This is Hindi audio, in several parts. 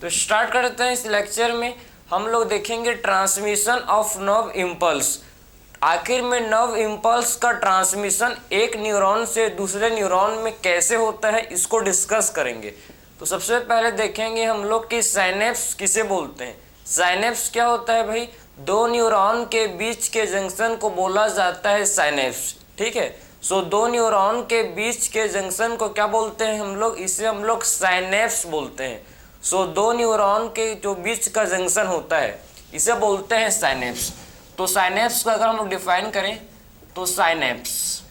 तो स्टार्ट करते हैं। इस लेक्चर में हम लोग देखेंगे ट्रांसमिशन ऑफ नर्व इम्पल्स। आखिर में नर्व इम्पल्स का ट्रांसमिशन एक न्यूरॉन से दूसरे न्यूरॉन में कैसे होता है, इसको डिस्कस करेंगे। तो सबसे पहले देखेंगे हम लोग कि साइनेप्स किसे बोलते हैं। साइनेप्स क्या होता है भाई? दो न्यूरॉन के बीच के जंक्शन को बोला जाता है साइनेप्स। ठीक है, सो दो न्यूरॉन के बीच के जंक्शन को क्या बोलते हैं हम लोग? इसे हम लोग साइनेप्स बोलते हैं। सो दो न्यूरॉन के जो बीच का जंक्शन होता है इसे बोलते हैं साइनेप्स। तो साइनेप्स का अगर हम लोग डिफाइन करें तो साइनेप्स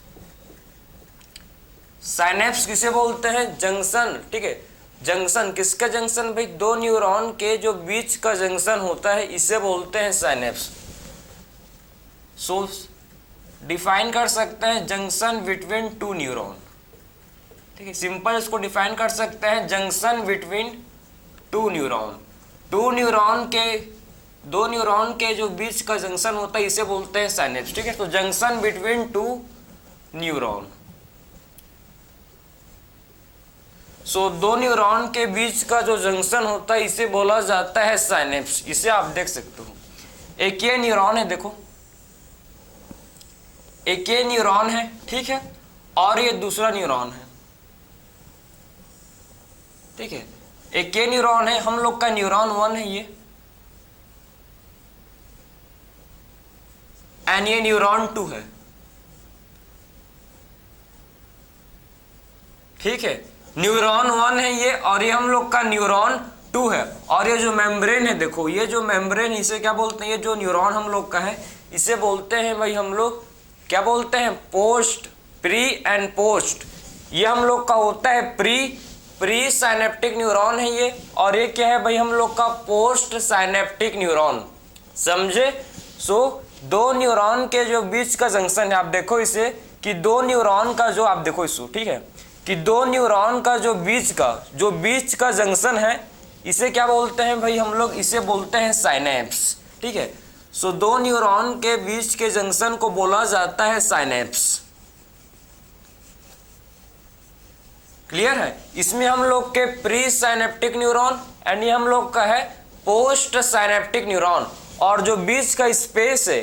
किसे बोलते हैं? जंक्शन। ठीक है, जंक्शन किसका जंक्शन भाई? दो न्यूरॉन के जो बीच का जंक्शन होता है इसे बोलते हैं साइनेप्स। सो डिफाइन कर सकते हैं जंक्शन बिटवीन टू न्यूरॉन। ठीक है, सिंपल इसको डिफाइन कर सकते हैं जंक्शन बिटवीन टू न्यूरॉन। दो न्यूरॉन के जो बीच का जंक्शन होता है इसे बोलते हैं साइनेप्स। ठीक है, तो जंक्शन बिटवीन टू न्यूरॉन। सो दो न्यूरॉन के बीच का जो जंक्शन होता है इसे बोला जाता है साइनेप्स। इसे आप देख सकते हो, एक ये न्यूरॉन है, देखो एक ये न्यूरॉन है, ठीक है, और ये दूसरा न्यूरॉन है। ठीक है, एक ये न्यूरॉन है, हम लोग का न्यूरॉन 1 है ये, एंड ये न्यूरॉन 2 है। ठीक है, न्यूरॉन 1 है ये, और ये हम लोग का न्यूरॉन 2 है। और ये जो मेम्ब्रेन है, देखो ये जो मेम्ब्रेन, इसे क्या बोलते हैं? ये जो न्यूरॉन हम लोग का है इसे बोलते हैं भाई हम लोग क्या बोलते हैं? Post, pre and post. ये हम लोग का होता है प्री साइनेप्टिक न्यूरॉन है ये, और ये क्या है भाई? हम लोग का पोस्ट साइनेप्टिक न्यूरॉन। समझे? सो दो न्यूरॉन के जो बीच का जंक्शन है, आप देखो इसे कि दो न्यूरॉन का जो, आप देखो इसको, ठीक है, कि दो न्यूरॉन का जो बीच का जंक्शन है इसे क्या बोलते हैं भाई हम लोग? इसे बोलते हैं साइनेप्स। ठीक है, सो दो न्यूरॉन के बीच के जंक्शन को बोला जाता है साइनेप्स। क्लियर है? इसमें हम लोग के प्री साइनेप्टिक न्यूरॉन एंड ये हम लोग का है पोस्ट साइनेप्टिक न्यूरॉन। और जो बीच का स्पेस है,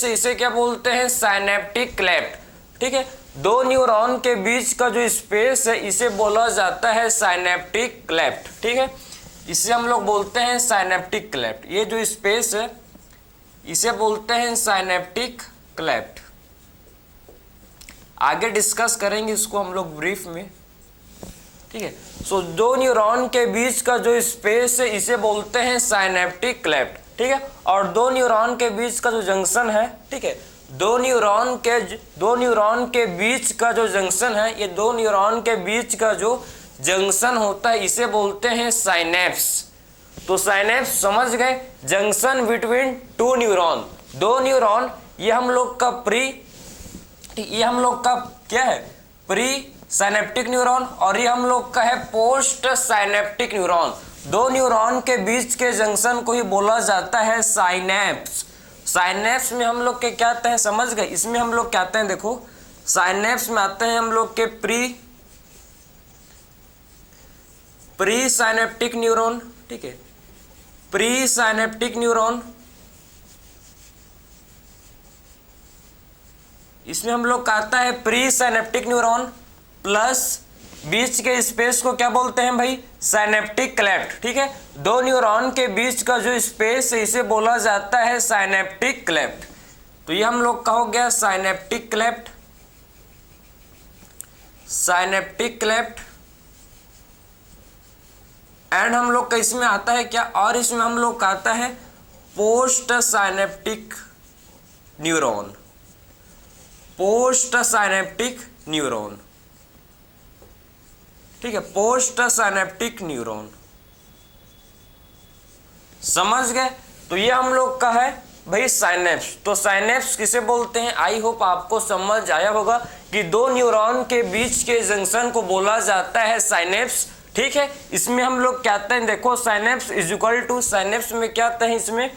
इसे क्या बोलते हैं? Synaptic cleft. ठीक है, दो न्यूरॉन के बीच का जो स्पेस है इसे बोला जाता है साइनेप्टिक क्लेफ्ट। ठीक है, इसे हम लोग बोलते हैं साइनेप्टिक क्लेफ्ट। ये जो स्पेस है इसे बोलते हैं साइनेप्टिक क्लेफ्ट। आगे डिस्कस करेंगे इसको हम लोग ब्रीफ में। ठीक है, सो दो न्यूरॉन के बीच का जो स्पेस है इसे बोलते हैं साइनेप्टिक क्लेफ्ट। ठीक है, और दो न्यूरॉन के बीच का जो जंक्शन है, ठीक है, दो न्यूरॉन के बीच का जो जंक्शन है, ये दो न्यूरॉन के बीच का जो जंक्शन होता है इसे बोलते हैं साइनेप्स। तो साइनेप्स समझ गए, जंक्शन बिटवीन टू न्यूरॉन। दो न्यूरॉन, ये हम लोग का क्या है? प्री साइनेप्टिक न्यूरॉन, और ये हम लोग का है पोस्ट साइनेप्टिक न्यूरॉन। दो न्यूरॉन के बीच के जंक्शन को ही बोला जाता है साइनेप्स। साइनेप्स में हम लोग के क्या आते हैं, समझ गए? इसमें हम लोग क्या आते हैं, देखो साइनेप्स में आते हैं हम लोग के प्री साइनेप्टिक न्यूरॉन। ठीक है, प्री साइनेप्टिक न्यूरॉन, इसमें हम लोग का आता है प्री साइनेप्टिक न्यूरॉन प्लस बीच के स्पेस को क्या बोलते हैं भाई? Synaptic cleft. ठीक है, दो न्यूरॉन के बीच का जो स्पेस है इसे बोला जाता है साइनेप्टिक क्लेफ्ट। तो ये हम लोग का हो गया साइनेप्टिक क्लेफ्ट। एंड हम लोग का इसमें आता है क्या? और इसमें हम लोग का आता है पोस्ट साइनेप्टिक न्यूरॉन। ठीक है, पोस्ट साइनेप्टिक न्यूरॉन। समझ गए? तो ये हम लोग का है भाई साइनेप्स। तो साइनेप्स किसे बोलते हैं? आई होप आपको समझ आया होगा कि दो न्यूरॉन के बीच के जंक्शन को बोला जाता है साइनेप्स। ठीक है, इसमें हम लोग क्या आते हैं, देखो synapse is equal to, synapse में क्या आता है? इसमें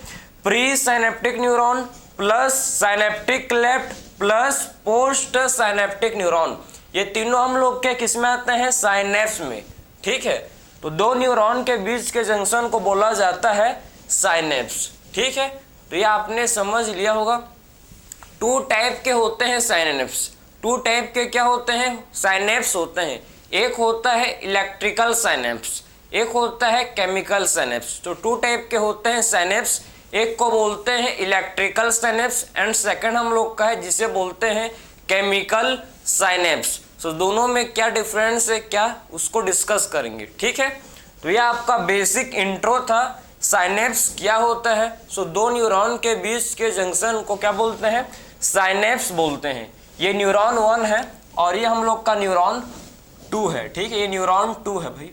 presynaptic neuron plus synaptic cleft plus postsynaptic neuron. ये तीनों हम लोग के किस में आते हैं? साइनेप्स में। ठीक है, तो दो न्यूरॉन के बीच के जंक्शन को बोला जाता है साइनेप्स। ठीक है, तो ये आपने समझ लिया होगा। टू टाइप के होते हैं साइनेप्स। टू टाइप के क्या होते हैं? साइनेप्स होते हैं। एक होता है इलेक्ट्रिकल साइनेप्स, एक होता है केमिकल साइनेप्स। तो टू टाइप के होते हैं साइनेप्स, एक को बोलते हैं इलेक्ट्रिकल साइनेप्स एंड सेकंड हम लोग का है जिसे बोलते हैं केमिकल साइनेप्स। तो दोनों में क्या डिफरेंस है, क्या उसको डिस्कस करेंगे। ठीक है, तो ये आपका बेसिक इंट्रो था। साइनेप्स क्या होता है? सो दो न्यूरॉन के बीच के जंक्शन को क्या बोलते हैं? साइनेप्स बोलते हैं। ये न्यूरॉन 1 है और ये हम लोग का न्यूरॉन 2 है। ठीक है, ये न्यूरॉन 2 है भाई,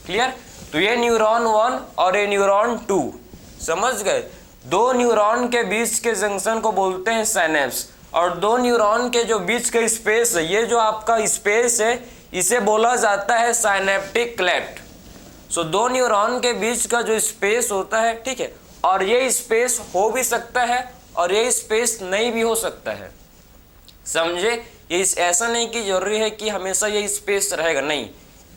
क्लियर। तो ये न्यूरॉन 1 और ये न्यूरॉन 2, समझ गए। दो न्यूरॉन के बीच के जंक्शन को बोलते हैं साइनेप्स और दो न्यूरॉन के जो बीच का स्पेस है, ये जो आपका स्पेस है, इसे बोला जाता है साइनेप्टिक क्लेफ्ट। सो दो न्यूरॉन के बीच का जो स्पेस होता है, ठीक है, और ये स्पेस हो भी सकता है और ये स्पेस नहीं भी हो सकता है, समझे। ये ऐसा नहीं कि जरूरी है कि हमेशा ये स्पेस रहेगा, नहीं।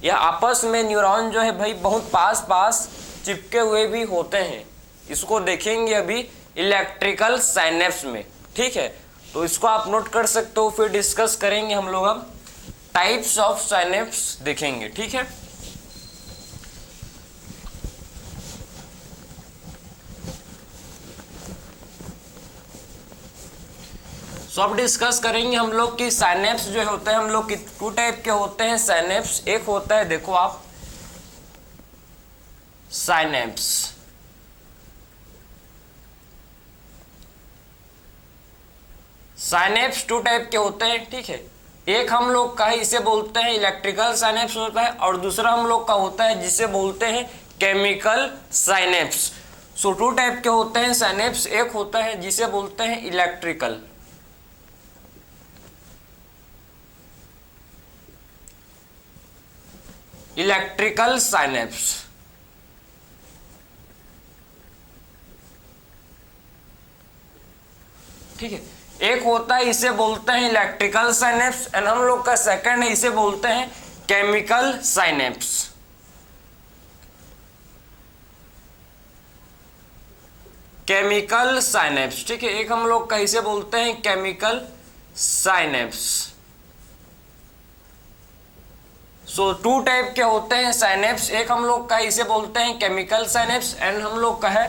यह आपस में न्यूरॉन जो है भाई बहुत पास पास चिपके हुए भी होते हैं। इसको देखेंगे अभी इलेक्ट्रिकल साइनेप्स में। ठीक है, तो इसको आप नोट कर सकते हो, फिर डिस्कस करेंगे हम लोग। अब टाइप्स ऑफ साइनेप्स देखेंगे। ठीक है, सो अब डिस्कस करेंगे हम लोग कि साइनेप्स जो होते हैं हम लोग की टू टाइप के होते हैं साइनेप्स। एक होता है, देखो आप, साइनेप्स साइनेप्स टू टाइप के होते हैं। ठीक है, एक हम लोग का है इसे बोलते हैं इलेक्ट्रिकल साइनेप्स होता है और दूसरा हम लोग का होता है जिसे बोलते हैं chemical synapse. So two type के होते हैं साइनेप्स। एक होता है जिसे बोलते हैं इलेक्ट्रिकल साइनेप्स। ठीक है, एक होता है इसे बोलते हैं इलेक्ट्रिकल साइनेप्स एंड हम लोग का सेकंड है इसे बोलते हैं केमिकल साइनेप्स। केमिकल साइनेप्स, ठीक है, एक हम लोग का इसे बोलते हैं chemical synapse. So two type के होते हैं साइनेप्स। एक हम लोग का इसे बोलते हैं केमिकल साइनेप्स एंड हम लोग का है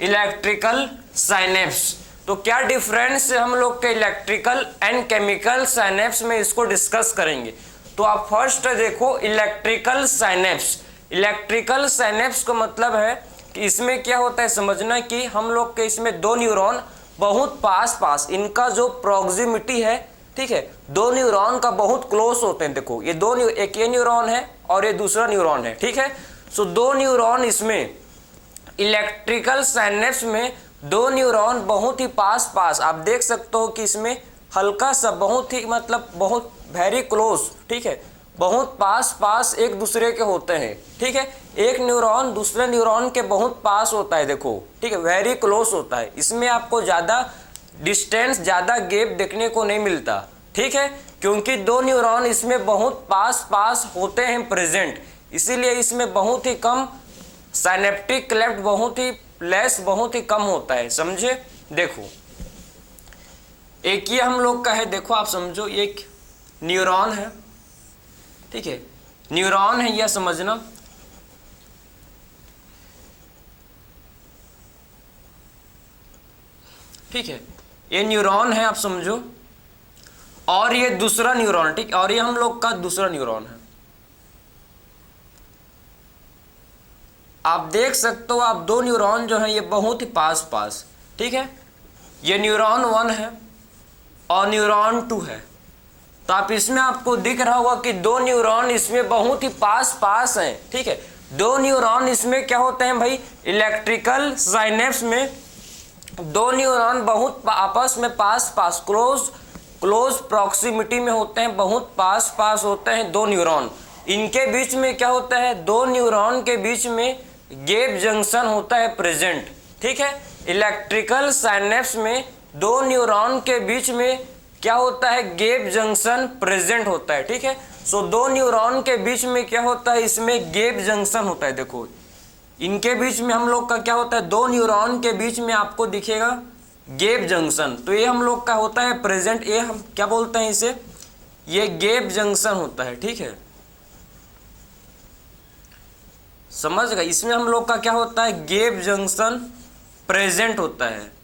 इलेक्ट्रिकल साइनेप्स। तो क्या डिफरेंस है हम लोग के इलेक्ट्रिकल एंड केमिकल साइनेप्स में, इसको डिस्कस करेंगे। तो आप फर्स्ट देखो इलेक्ट्रिकल साइनेप्स। इलेक्ट्रिकल साइनेप्स का मतलब है कि इसमें क्या होता है समझना कि हम लोग के इसमें दो न्यूरॉन बहुत पास पास, इनका जो प्रॉक्सिमिटी है, ठीक है, दो न्यूरॉन का बहुत क्लोज होते हैं। देखो ये दो एक ये न्यूरॉन है और ये दूसरा न्यूरॉन है। ठीक है, सो दो न्यूरॉन इसमें इलेक्ट्रिकल साइनेप्स में दो न्यूरॉन बहुत ही पास पास, आप देख सकते हो कि इसमें हल्का सा बहुत ही मतलब बहुत वेरी क्लोज, ठीक है, बहुत पास पास एक दूसरे के होते हैं। ठीक है, एक न्यूरॉन दूसरे न्यूरॉन के बहुत पास होता है, देखो, ठीक है, वेरी क्लोज होता है। इसमें आपको ज़्यादा डिस्टेंस, ज़्यादा गैप देखने को नहीं मिलता। ठीक है, क्योंकि दो न्यूरॉन इसमें बहुत पास पास होते हैं प्रेजेंट, इसीलिए इसमें बहुत ही कम साइनेप्टिक क्लेफ्ट, बहुत ही लेस, बहुत ही कम होता है, समझे। देखो एक ये हम लोग का है, देखो आप समझो, ये एक न्यूरॉन है, ठीक है, न्यूरॉन है यह समझना। ठीक है, ये न्यूरॉन है, आप समझो, और ये दूसरा न्यूरॉन, ठीक, और ये हम लोग का दूसरा न्यूरॉन है। आप देख सकते हो, आप दो न्यूरॉन जो है ये बहुत ही पास पास, ठीक है, ये न्यूरॉन 1 है और न्यूरॉन 2 है। तो आप इसमें आपको दिख रहा होगा कि दो न्यूरॉन इसमें बहुत ही पास पास हैं। ठीक है, दो न्यूरॉन इसमें क्या होते हैं भाई, इलेक्ट्रिकल साइनेप्स में दो न्यूरॉन बहुत आपस में पास पास क्लोज प्रॉक्सिमिटी में होते हैं, बहुत पास पास होते हैं दो न्यूरॉन। इनके बीच में क्या होता है, दो न्यूरॉन के बीच में गैप जंक्शन होता है प्रेजेंट। ठीक है, इलेक्ट्रिकल साइनेप्स में दो न्यूरॉन के बीच में क्या होता है, गैप जंक्शन प्रेजेंट होता है। ठीक है, सो दो न्यूरॉन के बीच में क्या होता है, इसमें गैप जंक्शन होता है। देखो इनके बीच में हम लोग का क्या होता है, दो न्यूरॉन के बीच में आपको दिखेगा गैप जंक्शन। तो ये हम लोग का होता है प्रेजेंट, ये हम क्या बोलते हैं इसे, ये गैप जंक्शन होता है। ठीक है, समझ गए। इसमें हम लोग का क्या होता है, गैप जंक्शन प्रेजेंट होता है।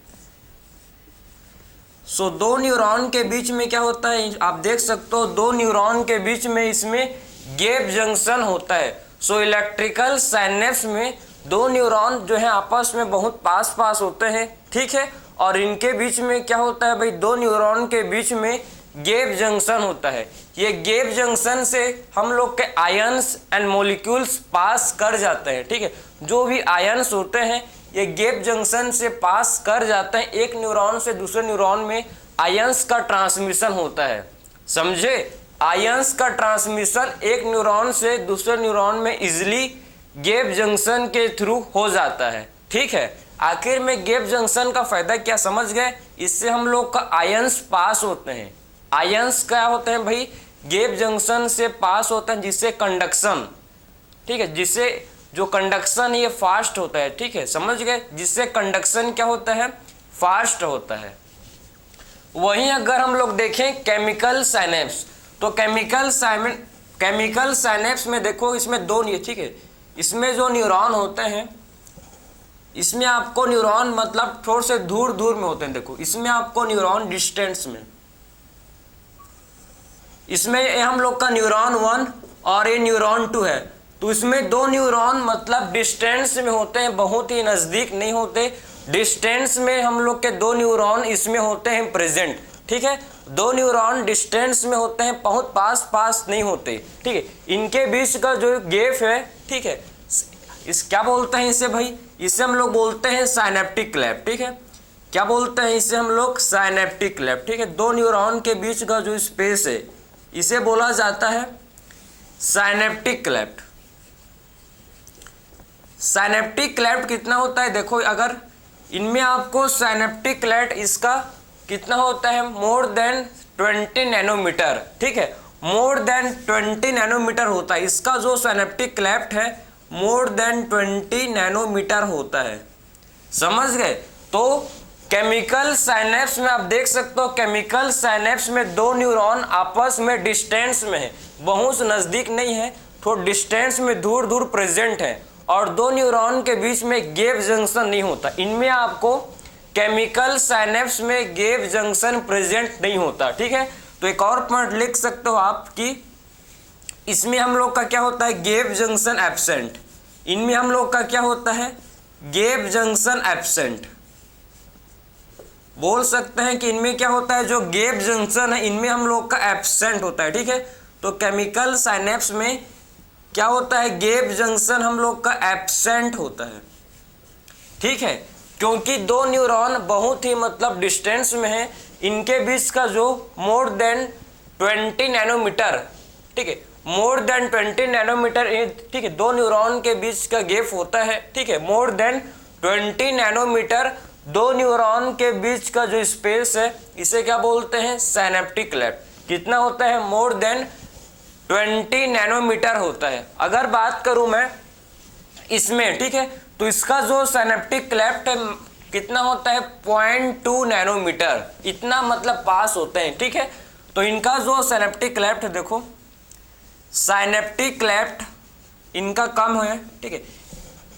सो दो न्यूरॉन के बीच में क्या होता है, आप देख सकते हो दो न्यूरॉन के बीच में इसमें गैप जंक्शन होता है। सो इलेक्ट्रिकल साइनेप्स में दो न्यूरॉन जो है आपस में बहुत पास पास होते हैं। ठीक है, और इनके बीच में क्या होता है भाई, दो न्यूरॉन के बीच में गैप जंक्शन होता है। ये गैप जंक्शन से हम लोग के आयंस एंड मॉलिक्यूल्स पास कर जाते हैं। ठीक है, जो भी आयंस होते हैं ये गैप जंक्शन से पास कर जाते हैं। एक न्यूरॉन से दूसरे न्यूरॉन में आयंस का ट्रांसमिशन होता है, समझे। आयंस का ट्रांसमिशन एक न्यूरॉन से दूसरे न्यूरॉन में इजिली गैप जंक्शन के थ्रू हो जाता है। ठीक है, आखिर में गैप जंक्शन का फायदा क्या समझ गए, इससे हम लोग का आयंस पास होते हैं। आयंस क्या होते हैं भाई, गैप जंक्शन से पास होते हैं, जिससे कंडक्शन, ठीक है, जिससे जो कंडक्शन ये फास्ट होता है। ठीक है, समझ गए, जिससे कंडक्शन क्या होता है, फास्ट होता है। वहीं अगर हम लोग देखें केमिकल साइनेप्स, तो केमिकल साइनेप्स में देखो इसमें दो नहीं, ठीक है, इसमें जो न्यूरॉन होते हैं, इसमें आपको न्यूरॉन मतलब थोड़े से दूर दूर में होते हैं। देखो इसमें आपको न्यूरॉन डिस्टेंस में, इसमें हम लोग का न्यूरॉन 1 और ये न्यूरॉन 2 है। तो इसमें दो न्यूरॉन मतलब डिस्टेंस में होते हैं, बहुत ही नज़दीक नहीं होते। डिस्टेंस में हम लोग के दो न्यूरॉन इसमें होते हैं प्रेजेंट। ठीक है, दो न्यूरॉन डिस्टेंस में होते हैं, बहुत पास पास नहीं होते। ठीक है, इनके बीच का जो गैप है, ठीक है, इस क्या बोलते हैं इसे भाई, इसे हम लोग बोलते हैं साइनेप्टिक क्लैप। ठीक है, क्या बोलते हैं इसे हम लोग, साइनेप्टिक क्लैप। ठीक है, दो न्यूरॉन के बीच का जो स्पेस है इसे बोला जाता है साइनेप्टिक क्लैप। साइनेप्टिक क्लैप कितना होता है, देखो अगर इनमें आपको साइनेप्टिक क्लैप इसका कितना होता है, मोर देन 20 नैनोमीटर। ठीक है, मोर देन 20 नैनोमीटर होता है इसका जो साइनेप्टिक क्लैप है, मोर देन 20 नैनोमीटर होता है, समझ गए। तो केमिकल साइनेप्स में आप देख सकते हो, केमिकल साइनेप्स में दो न्यूरॉन आपस में डिस्टेंस में है, बहुत नज़दीक नहीं है, थोड़ा डिस्टेंस में दूर दूर प्रेजेंट है, और दो न्यूरॉन के बीच में गैप जंक्शन नहीं होता। इनमें आपको केमिकल साइनेप्स में गैप जंक्शन प्रेजेंट नहीं होता। ठीक है, तो एक और पॉइंट लिख सकते हो आप कि इसमें हम लोग का क्या होता है, गैप जंक्शन एब्सेंट। इनमें हम लोग का क्या होता है, गैप जंक्शन एब्सेंट। बोल सकते हैं कि इनमें क्या होता है, जो गैप जंक्शन है इनमें हम लोग का एब्सेंट होता है। ठीक है, तो केमिकल साइनेप्स में क्या होता है, गैप जंक्शन हम लोग का एब्सेंट होता है। ठीक है, क्योंकि दो न्यूरॉन बहुत ही मतलब डिस्टेंस में है, इनके बीच का जो मोर देन 20 नैनोमीटर, ठीक है, मोर देन 20 नैनोमीटर, ठीक है, दो न्यूरॉन के बीच का गैप होता है। ठीक है, मोर देन 20 नैनोमीटर दो न्यूरॉन के बीच का जो स्पेस है इसे क्या बोलते हैं, साइनेप्टिक क्लैप। कितना होता है, मोर देन 20 नैनोमीटर होता है। अगर बात करूं मैं इसमें, ठीक है, तो इसका जो साइनेप्टिक क्लैप है कितना होता है, 0.2 नैनोमीटर, इतना मतलब पास होते हैं। ठीक है, तो इनका जो साइनेप्टिक क्लैप है, देखो साइनेप्टिक क्लैप इनका कम है। ठीक है,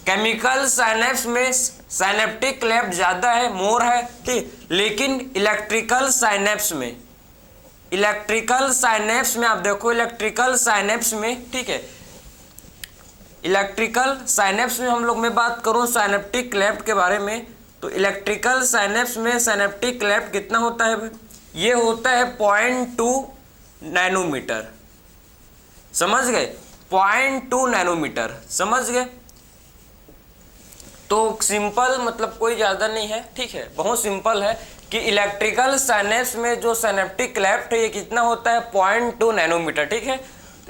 केमिकल साइनेप्स में साइनेप्टिक क्लैप ज़्यादा है, मोर है। ठीक, लेकिन इलेक्ट्रिकल साइनेप्स में, इलेक्ट्रिकल साइनेप्स में आप देखो, इलेक्ट्रिकल साइनेप्स में, ठीक है, इलेक्ट्रिकल साइनेप्स में हम लोग मैं बात करूं साइनेप्टिक क्लैप के बारे में, तो इलेक्ट्रिकल साइनेप्स में साइनेप्टिक क्लैप कितना होता है, ये होता है 0.2 नैनोमीटर, समझ गए, 0.2 नैनोमीटर, समझ गए। तो सिंपल मतलब कोई ज़्यादा नहीं है। ठीक है, बहुत सिंपल है कि इलेक्ट्रिकल साइनेप्स में जो साइनेप्टिक क्लैप है ये कितना होता है, 0.2 नैनोमीटर। ठीक है,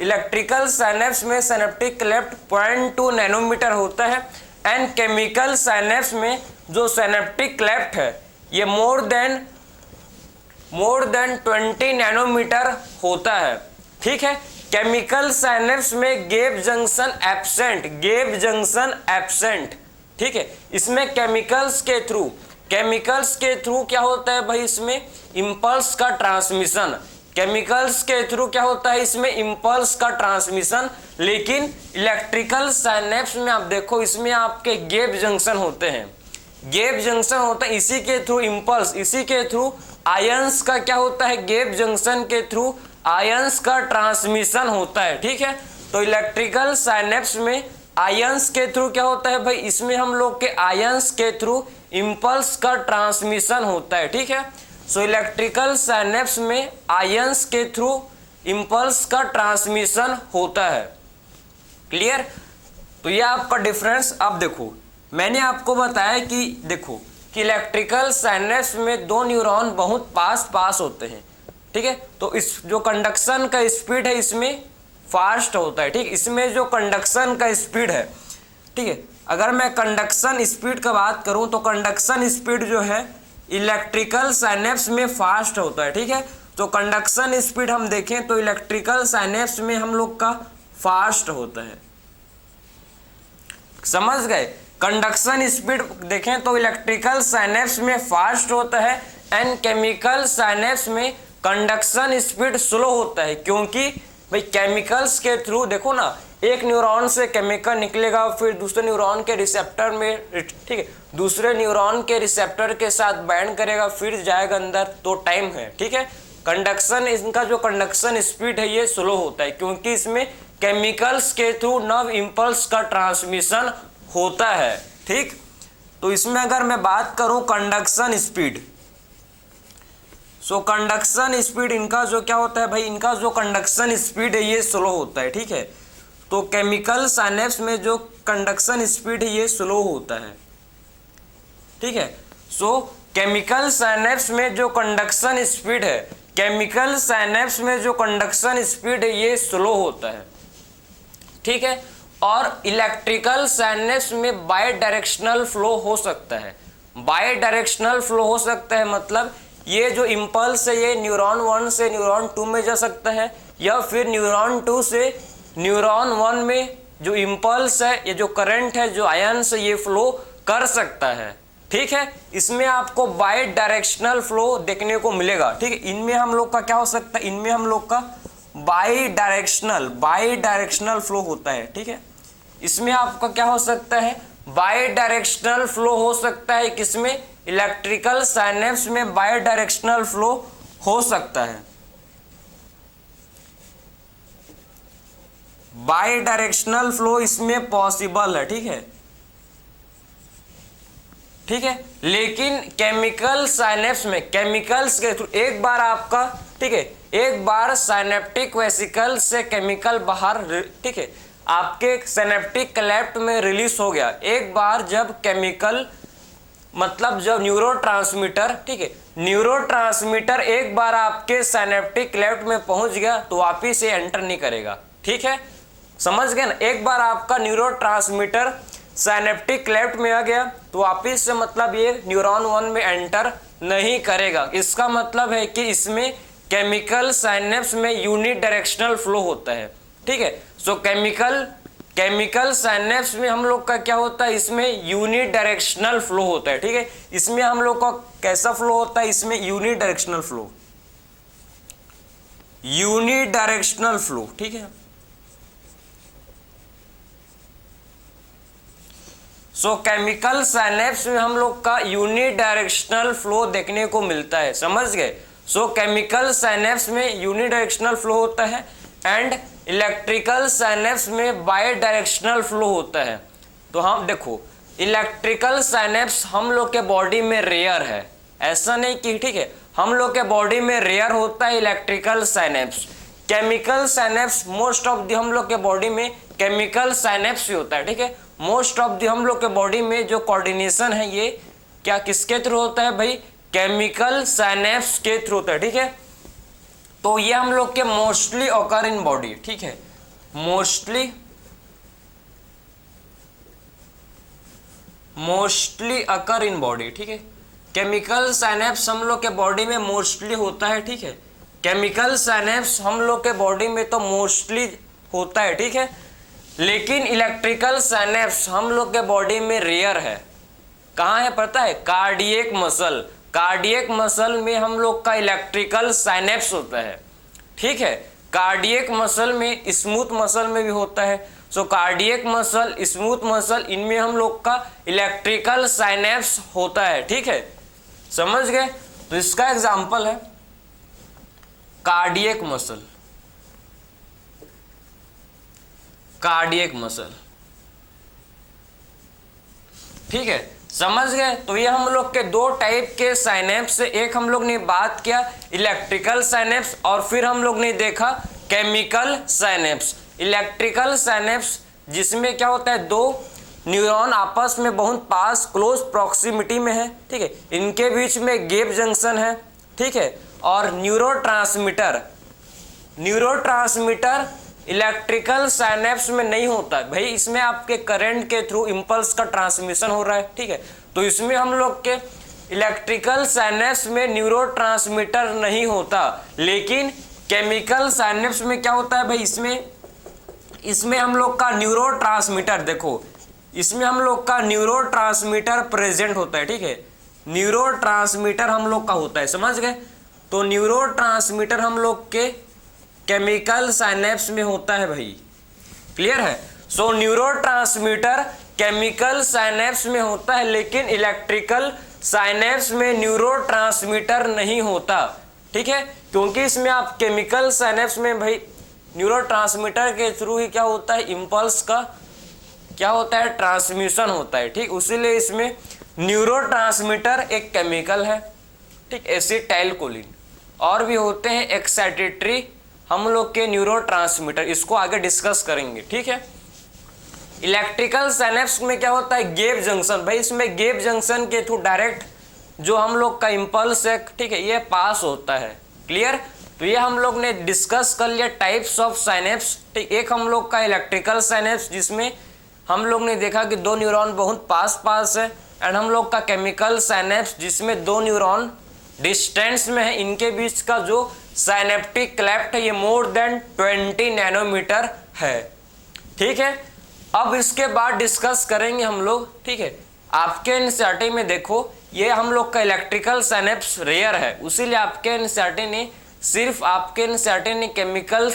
इलेक्ट्रिकल साइनेप्स में साइनेप्टिक क्लैप 0.2 नैनोमीटर होता है, एंड केमिकल साइनेप्स में जो साइनेप्टिक क्लैप है ये मोर देन 20 नैनोमीटर होता है। ठीक है, केमिकल साइनेप्स में gap junction absent, gap junction absent, ठीक है। इसमें केमिकल्स के थ्रू क्या होता है भाई, इसमें इंपल्स का ट्रांसमिशन, केमिकल्स के थ्रू क्या होता है इसमें इंपल्स का ट्रांसमिशन। लेकिन इलेक्ट्रिकल साइनेप्स में आप देखो, इसमें आपके गैप जंक्शन होते हैं, गैप जंक्शन होता है, इसी के थ्रू इंपल्स, इसी के थ्रू आयंस का क्या होता है, गैप जंक्शन के थ्रू आयंस का ट्रांसमिशन होता है, ठीक है। तो इलेक्ट्रिकल साइनेप्स में आयंस के थ्रू क्या होता है भाई, इसमें हम लोग के आयंस के थ्रू इंपल्स का ट्रांसमिशन होता है, ठीक है। सो इलेक्ट्रिकल साइनेप्स में आयंस के थ्रू इंपल्स का ट्रांसमिशन होता है। क्लियर? तो ये आपका डिफरेंस। अब देखो, मैंने आपको बताया कि देखो कि इलेक्ट्रिकल साइनेप्स में दो न्यूरॉन बहुत पास होते हैं, ठीक है। तो इस जो कंडक्शन का स्पीड है इसमें फास्ट होता है, ठीक। इसमें जो कंडक्शन का स्पीड है, ठीक है, अगर मैं कंडक्शन स्पीड का बात करूं तो कंडक्शन स्पीड जो है इलेक्ट्रिकल साइनेप्स में फास्ट होता है, ठीक है। तो कंडक्शन स्पीड हम देखें तो इलेक्ट्रिकल साइनेप्स में हम लोग का फास्ट होता है, समझ गए। कंडक्शन स्पीड देखें तो इलेक्ट्रिकल साइनेप्स में फास्ट होता है एंड केमिकल साइनेप्स में कंडक्शन स्पीड स्लो होता है, क्योंकि भाई केमिकल्स के थ्रू देखो ना, एक न्यूरॉन से केमिकल निकलेगा, फिर दूसरे न्यूरॉन के रिसेप्टर में, ठीक है, दूसरे न्यूरॉन के रिसेप्टर के साथ बाइंड करेगा, फिर जाएगा अंदर, तो टाइम है, ठीक है। कंडक्शन, इनका जो कंडक्शन स्पीड है ये स्लो होता है, क्योंकि इसमें केमिकल्स के थ्रू नर्व इंपल्स का ट्रांसमिशन होता है, ठीक। तो इसमें अगर मैं बात करूं कंडक्शन स्पीड, सो कंडक्शन स्पीड इनका जो क्या होता है भाई, इनका जो कंडक्शन स्पीड है ये स्लो होता है, ठीक है। तो केमिकल साइनेप्स में जो कंडक्शन स्पीड है ये स्लो होता है, ठीक है। सो केमिकल साइनेप्स में जो कंडक्शन स्पीड है, केमिकल साइनेप्स में जो कंडक्शन स्पीड है ये स्लो होता है, ठीक है। और इलेक्ट्रिकल साइनेप्स में बाई डायरेक्शनल फ्लो हो सकता है, बाई डायरेक्शनल फ्लो हो सकता है, मतलब ये जो इम्पल्स है ये न्यूरॉन 1 से न्यूरॉन 2 में जा सकता है, या फिर न्यूरॉन 2 से न्यूरॉन 1 में जो इम्पल्स है, ये जो करंट है, जो आयंस है, ये फ्लो कर सकता है, ठीक है। इसमें आपको बाई डायरेक्शनल फ्लो देखने को मिलेगा, ठीक है। इनमें हम लोग का क्या हो सकता है, इनमें हम लोग का बाई डायरेक्शनल फ्लो होता है, ठीक है। इसमें आपका क्या हो सकता है, बाई डायरेक्शनल फ्लो हो सकता है, किसमें, इलेक्ट्रिकल साइनेप्स में बाई डायरेक्शनल फ्लो हो सकता है, बाई डायरेक्शनल फ्लो इसमें पॉसिबल है, ठीक है, ठीक है। लेकिन केमिकल साइनेप्स में, केमिकल्स के थ्रू एक बार आपका, ठीक है, एक बार साइनेप्टिक वेसिकल से केमिकल बाहर, ठीक है, आपके सिनेप्टिक क्लेफ्ट में रिलीज हो गया, एक बार जब केमिकल, मतलब जब न्यूरोट्रांसमीटर, ठीक है, न्यूरोट्रांसमीटर एक बार आपके सिनेप्टिक क्लेफ्ट में पहुंच गया तो वापिस ये एंटर नहीं करेगा, ठीक है, समझ गए ना। एक बार आपका न्यूरोट्रांसमीटर सिनेप्टिक क्लेफ्ट में आ गया तो वापिस से मतलब ये न्यूरॉन 1 में एंटर नहीं करेगा। इसका मतलब है कि इसमें केमिकल साइनेप्स में यूनि डायरेक्शनल फ्लो होता है, ठीक है। सो केमिकल साइनेप्स में हम लोग का क्या होता है, इसमें यूनि डायरेक्शनल फ्लो होता है, ठीक है। इसमें हम लोग का कैसा फ्लो होता है, इसमें unidirectional flow, unidirectional flow, ठीक है। सो केमिकल साइनेप्स में हम लोग का यूनि डायरेक्शनल फ्लो देखने को मिलता है, समझ गए। सो केमिकल साइनेप्स में यूनि डायरेक्शनल फ्लो होता है एंड इलेक्ट्रिकल साइनेप्स में बाई डायरेक्शनल फ्लो होता है। तो हम देखो, इलेक्ट्रिकल साइनेप्स हम लोग के बॉडी में रेयर है, ऐसा नहीं कि, ठीक है, हम लोग के बॉडी में रेयर होता है electrical synapse. Chemical synapse most of the हम लोग के बॉडी में केमिकल साइनेप्स ही होता है, ठीक है। मोस्ट ऑफ दी हम लोग के बॉडी में जो कोऑर्डिनेशन है ये क्या किसके थ्रू होता है भाई, केमिकल साइनेप्स के थ्रू होता है, ठीक है। तो ये हम लोग के मोस्टली ऑकर इन बॉडी, ठीक है, मोस्टली अकर इन बॉडी, ठीक है। केमिकल साइनेप्स हम लोग के बॉडी में मोस्टली होता है, ठीक है, केमिकल साइनेप्स हम लोग के बॉडी में तो मोस्टली होता है, ठीक है, लेकिन इलेक्ट्रिकल साइनेप्स हम लोग के बॉडी में रेयर है। कहाँ है पता है? Cardiac muscle. कार्डियक मसल में हम लोग का इलेक्ट्रिकल साइनेप्स होता है, ठीक है। कार्डियक मसल में, स्मूथ मसल में भी होता है। सो कार्डियक मसल, स्मूथ मसल, इनमें हम लोग का इलेक्ट्रिकल साइनेप्स होता है, ठीक है, समझ गए। तो इसका एग्जांपल है कार्डियक मसल। कार्डियक मसल, ठीक है, समझ गए। तो ये हम लोग के दो टाइप के साइनेप्स से, एक हम लोग ने बात किया इलेक्ट्रिकल साइनेप्स और फिर हम लोग ने देखा केमिकल साइनेप्स। इलेक्ट्रिकल साइनेप्स जिसमें क्या होता है, दो न्यूरॉन आपस में बहुत पास क्लोज प्रॉक्सिमिटी में है, ठीक है, इनके बीच में गैप जंक्शन है, ठीक है। और न्यूरोट्रांसमीटर इलेक्ट्रिकल साइनेप्स में नहीं होता है भाई, इसमें आपके करंट के थ्रू इंपल्स का ट्रांसमिशन हो रहा है, ठीक है। तो इसमें हम लोग के इलेक्ट्रिकल साइनेप्स में न्यूरोट्रांसमीटर नहीं होता, लेकिन केमिकल साइनेप्स में क्या होता है भाई, इसमें हम लोग का न्यूरोट्रांसमीटर, देखो इसमें हम लोग का न्यूरोट्रांसमीटर प्रेजेंट होता है, ठीक है, न्यूरोट्रांसमीटर हम लोग का होता है, समझ गए। तो न्यूरोट्रांसमीटर हम लोग के केमिकल साइनेप्स में होता है भाई, क्लियर है। सो न्यूरोट्रांसमीटर केमिकल साइनेप्स में होता है, लेकिन इलेक्ट्रिकल साइनेप्स में न्यूरोट्रांसमीटर नहीं होता, ठीक है, क्योंकि इसमें आप केमिकल साइनेप्स में भाई न्यूरोट्रांसमीटर के थ्रू ही क्या होता है, इंपल्स का क्या होता है, ट्रांसमिशन होता है, ठीक। उसीलिए इसमें न्यूरोट्रांसमीटर एक केमिकल है, ठीक, एसिटाइलकोलिन। और भी होते हैं एक्साइटेटरी हम लोग के न्यूरोट्रांसमीटर, इसको आगे डिस्कस करेंगे, ठीक है। इलेक्ट्रिकल साइनेप्स में क्या होता है, गैप जंक्शन। भाई इसमें गैप जंक्शन के थ्रू डायरेक्ट जो हम लोग का इंपल्स है, ठीक है, ये पास होता है, क्लियर। तो ये हम लोग ने डिस्कस कर लिया टाइप्स ऑफ साइनेप्स, ठीक। एक हम लोग का इलेक्ट्रिकल साइनेप्स जिसमें हम लोग ने देखा कि दो न्यूरॉन बहुत पास है, एंड हम लोग का केमिकल साइनेप्स जिसमें दो न्यूरॉन डिस्टेंस में है, इनके बीच का जो साइनेप्टिक क्लेफ्ट है ये मोर देन 20 नैनोमीटर है, ठीक है। अब इसके बाद डिस्कस करेंगे हम लोग, ठीक है। आपके एनसीईआरटी में देखो ये हम लोग का इलेक्ट्रिकल साइनेप्स रेयर है, उसीलिए आपके एनसीईआरटी ने सिर्फ आपके एनसीईआरटी ने केमिकल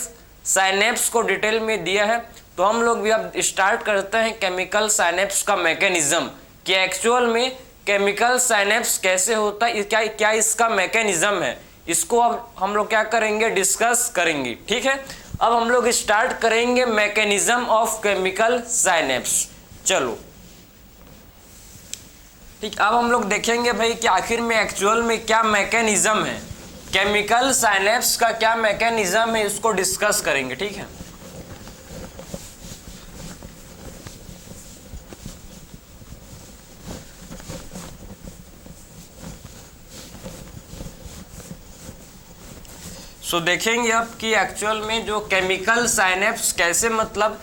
साइनेप्स को डिटेल में दिया है। तो हम लोग भी अब स्टार्ट करते हैं केमिकल साइनेप्स का मैकेनिज्म, कि एक्चुअल में केमिकल साइनेप्स कैसे होता है, क्या इसका मैकेनिज्म है, इसको अब हम लोग क्या करेंगे, डिस्कस करेंगे, ठीक है। अब हम लोग स्टार्ट करेंगे मैकेनिज्म ऑफ केमिकल साइनेप्स। चलो ठीक, अब हम लोग देखेंगे भाई कि आखिर में एक्चुअल में क्या मैकेनिज्म है, केमिकल साइनेप्स का क्या मैकेनिज्म है, इसको डिस्कस करेंगे, ठीक है। सो देखेंगे अब कि एक्चुअल में जो केमिकल साइनेप्स कैसे, मतलब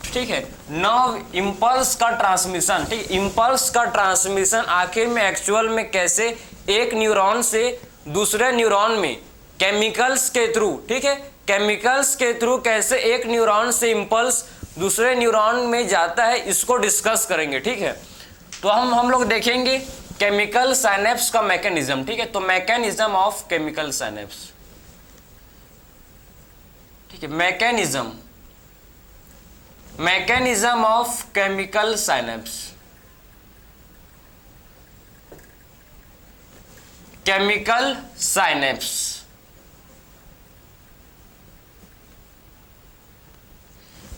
ठीक है, नर्व इंपल्स का ट्रांसमिशन, ठीक, इंपल्स का ट्रांसमिशन आखिर में एक्चुअल में कैसे एक न्यूरॉन से दूसरे न्यूरॉन में केमिकल्स के थ्रू, ठीक है, केमिकल्स के थ्रू कैसे एक न्यूरॉन से इंपल्स दूसरे न्यूरॉन में जाता है, इसको डिस्कस करेंगे, ठीक है। तो हम लोग देखेंगे केमिकल साइनेप्स का मैकेनिज्म, ठीक है। तो मैकेनिज्म ऑफ केमिकल साइनेप्स, ठीक है, mechanism of chemical synapse, chemical synapse.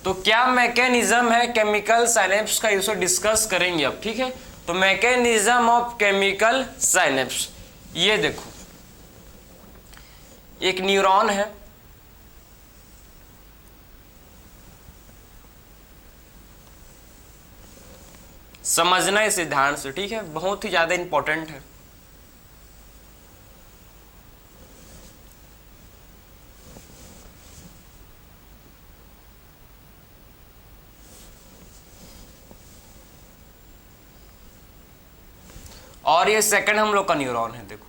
तो क्या मैकेनिज्म है केमिकल साइनेप्स का, इसे डिस्कस करेंगे अब, ठीक है। तो मैकेनिज्म ऑफ केमिकल साइनेप्स, ये देखो एक न्यूरॉन है, समझना इसे ध्यान से, ठीक है, बहुत ही ज्यादा इंपॉर्टेंट है। और ये सेकंड हम लोग का न्यूरॉन है, देखो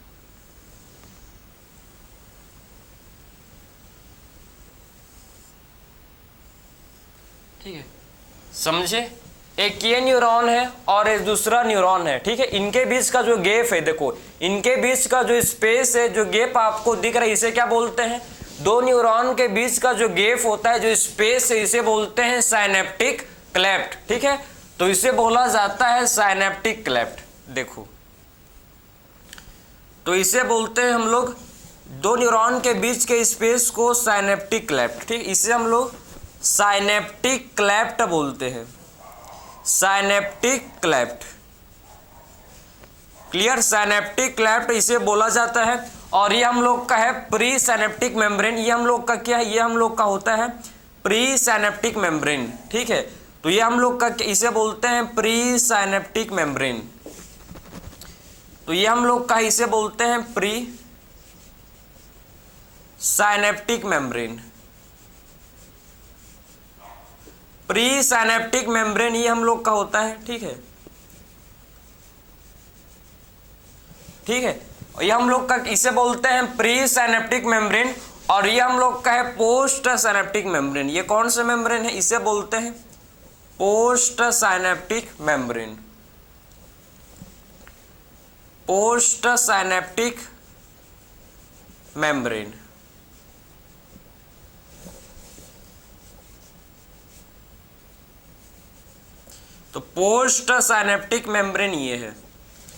समझे? एक ये न्यूरॉन है और एक दूसरा न्यूरॉन है, ठीक है। इनके बीच का जो गैप है, देखो इनके बीच का जो स्पेस है, जो गैप आपको दिख रहा है, इसे क्या बोलते हैं? दो न्यूरॉन के बीच का जो गैप होता है, जो स्पेस है, इसे बोलते हैं साइनेप्टिक क्लेफ्ट, ठीक है। तो इसे बोला जाता है साइनेप्टिक क्लेफ्ट। देखो, तो इसे बोलते हैं हम लोग, दो न्यूरॉन के बीच के स्पेस को साइनेप्टिक क्लेफ्ट, ठीक। इसे हम लोग साइनेप्टिक क्लेफ्ट बोलते हैं, synaptic cleft. Clear? Synaptic cleft इसे बोला जाता है। और ये हम लोग का है प्री साइनेप्टिक मेम्ब्रेन। ये हम लोग का क्या है? ये हम लोग का होता है प्री साइनेप्टिक मेम्ब्रेन, ठीक है। तो ये हम लोग का इसे बोलते हैं प्री साइनेप्टिक मेम्ब्रेन। तो ये हम लोग का इसे बोलते हैं pre synaptic membrane. Pre synaptic membrane ये हम लोग का होता है, ठीक है, ठीक है। ये हम लोग का इसे बोलते हैं प्री साइनेप्टिक मेम्ब्रेन। और ये हम लोग का है पोस्ट साइनेप्टिक मेम्ब्रेन। ये कौन सा मेम्ब्रेन है? इसे बोलते हैं post synaptic membrane, post synaptic membrane. तो पोस्ट साइनेप्टिक मेम्ब्रेन ये है,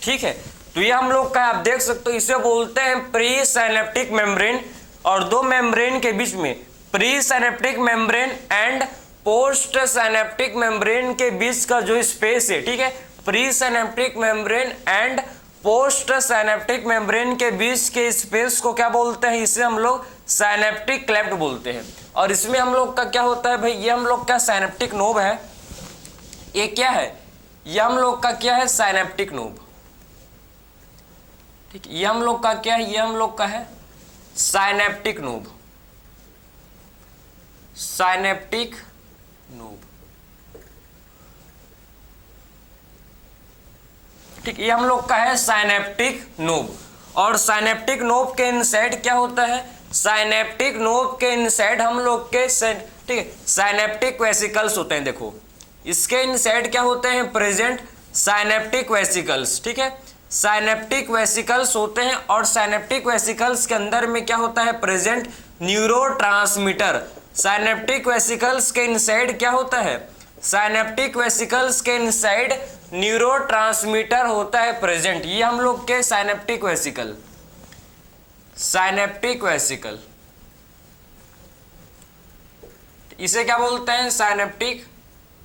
ठीक है। तो ये हम लोग का आप देख सकते हो, इसे बोलते हैं प्री साइनेप्टिक मेम्ब्रेन। और दो मेम्ब्रेन के बीच में, pre synaptic membrane and post synaptic membrane के बीच का जो स्पेस है, ठीक है, pre synaptic membrane and post synaptic membrane के बीच के स्पेस को क्या बोलते हैं? इसे हम लोग साइनेप्टिक क्लेफ्ट बोलते हैं। और इसमें हम लोग का क्या होता है भाई? ये हम लोग का साइनेप्टिक नोब है। ये क्या है? ये हम लोग का क्या है? साइनेप्टिक नोब, ठीक। ये हम लोग का क्या है? ये हम लोग का है साइनेप्टिक नोब, साइनेप्टिक नोब, ठीक। ये हम लोग का है साइनेप्टिक नोब। और साइनेप्टिक नोब के इनसाइड क्या होता है? साइनेप्टिक नोब के इनसाइड हम लोग के, ठीक है, साइनेप्टिक वेसिकल्स होते हैं। देखो, इसके इनसाइड क्या होते हैं? प्रेजेंट साइनेप्टिक वेसिकल्स, ठीक है, साइनेप्टिक वेसिकल्स होते हैं। और साइनेप्टिक वेसिकल्स के अंदर में क्या होता है? Present neurotransmitter. साइनेप्टिक वेसिकल्स के इनसाइड क्या होता है? साइनेप्टिक वेसिकल्स के इनसाइड न्यूरोट्रांसमीटर होता है प्रेजेंट। ये हम लोग के साइनेप्टिक वेसिकल, साइनेप्टिक वेसिकल, इसे क्या बोलते हैं? साइनेप्टिक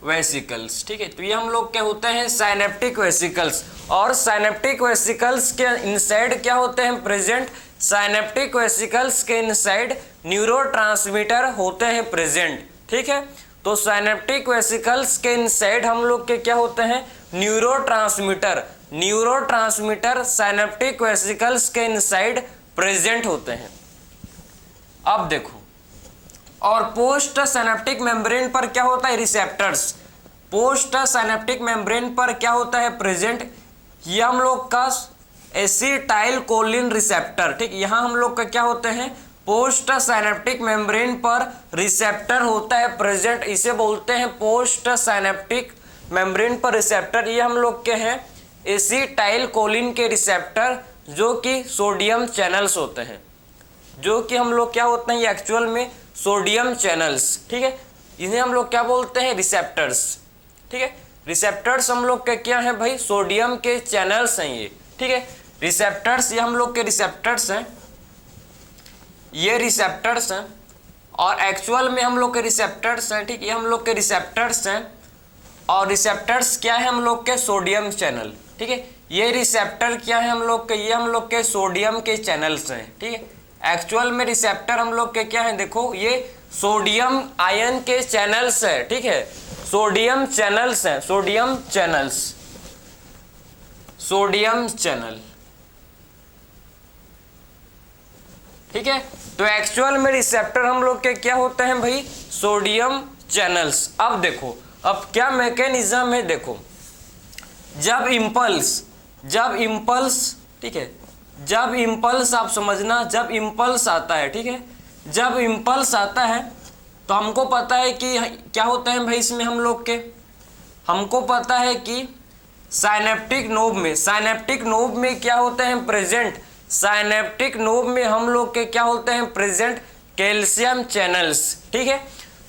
वेसिकल्स, ठीक है। तो ये हम लोग क्या होते हैं? Synaptic vesicles. और साइनेप्टिक वेसिकल्स के इनसाइड क्या होते हैं? प्रेजेंट साइनेप्टिक वेसिकल्स के इनसाइड न्यूरोट्रांसमीटर होते हैं प्रेजेंट, ठीक है। तो साइनेप्टिक वेसिकल्स के इनसाइड हम लोग के क्या होते हैं? न्यूरोट्रांसमीटर, न्यूरोट्रांसमीटर साइनेप्टिक वेसिकल्स के इनसाइड प्रेजेंट होते हैं। अब देखो, और पोस्ट साइनेप्टिक मेम्ब्रेन पर क्या होता है? रिसेप्टर्स। पोस्ट साइनेप्टिक मेम्ब्रेन पर क्या होता है? प्रेजेंट, ये हम लोग का एसिटाइल कोलिन रिसेप्टर, ठीक। यहाँ हम लोग का क्या होते हैं? पोस्ट साइनेप्टिक मेम्ब्रेन पर रिसेप्टर होता है प्रेजेंट, इसे बोलते हैं पोस्ट साइनेप्टिक मेम्ब्रेन पर रिसेप्टर। ये हम लोग के हैं एसिटाइल कोलिन के रिसेप्टर, जो कि सोडियम चैनल्स होते हैं, जो कि हम लोग क्या होते हैं? ये एक्चुअल में सोडियम चैनल्स, ठीक है। इन्हें हम लोग क्या बोलते हैं? रिसेप्टर्स, ठीक है। रिसेप्टर्स हम लोग के क्या हैं भाई? सोडियम के चैनल्स हैं ये, ठीक है। रिसेप्टर्स, ये हम लोग के रिसेप्टर्स हैं, ये रिसेप्टर्स हैं। और एक्चुअल में हम लोग के रिसेप्टर्स हैं, ठीक। ये हम लोग के रिसेप्टर्स हैं। और रिसेप्टर्स क्या है? हम लोग के सोडियम चैनल, ठीक है। ये रिसेप्टर क्या है हम लोग के? ये हम लोग के सोडियम के चैनल्स हैं, ठीक है। एक्चुअल में रिसेप्टर हम लोग के क्या है? देखो, ये सोडियम आयन के चैनल्स है, ठीक है, सोडियम चैनल्स हैं, सोडियम चैनल्स, सोडियम चैनल, ठीक है। तो एक्चुअल में रिसेप्टर हम लोग के क्या होते हैं भाई? Sodium channels. अब देखो, अब क्या मैकेनिज्म है? देखो, जब इम्पल्स, ठीक है, जब इम्पल्स, आप समझना, जब इम्पल्स आता है, ठीक है, जब इम्पल्स आता है तो हमको पता है कि क्या होता है भाई? इसमें हम लोग के हमको पता है कि साइनेप्टिक नोब में क्या होते हैं प्रेजेंट, साइनेप्टिक नोब में हम लोग के क्या होते हैं प्रेजेंट कैल्शियम चैनल्स। ठीक है,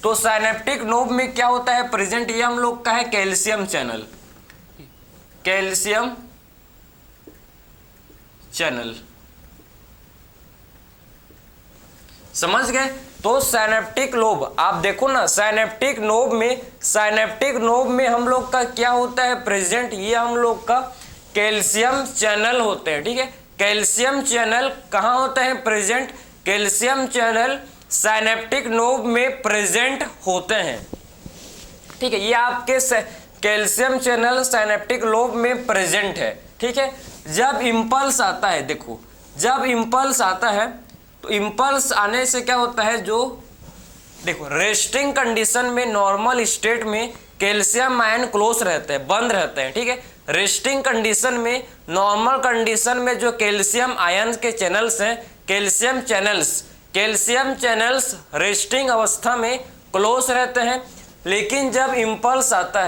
तो साइनेप्टिक नोब में क्या होता है प्रेजेंट, ये हम लोग का है कैल्शियम चैनल, कैल्शियम चैनल। समझ गए। तो साइनेप्टिक लोब आप देखो ना, साइनेप्टिक नोब में हम लोग का क्या होता है प्रेजेंट, ये हम लोग का कैल्शियम चैनल होते हैं। ठीक है, कैल्शियम चैनल कहाँ होते हैं present, calcium channel synaptic knob में प्रेजेंट होते हैं। ठीक है, ये आपके कैल्शियम चैनल साइनेप्टिक लोब में प्रेजेंट है। ठीक है, जब इंपल्स आता है, देखो जब इंपल्स आता है तो इंपल्स आने से क्या होता है, जो देखो रेस्टिंग कंडीशन में नॉर्मल स्टेट में कैल्शियम आयन क्लोज रहते हैं, बंद रहते हैं। ठीक है, रेस्टिंग कंडीशन में नॉर्मल कंडीशन में जो कैल्शियम आयन के चैनल्स हैं, कैल्शियम चैनल्स रेस्टिंग अवस्था में क्लोज रहते हैं। लेकिन जब इंपल्स आता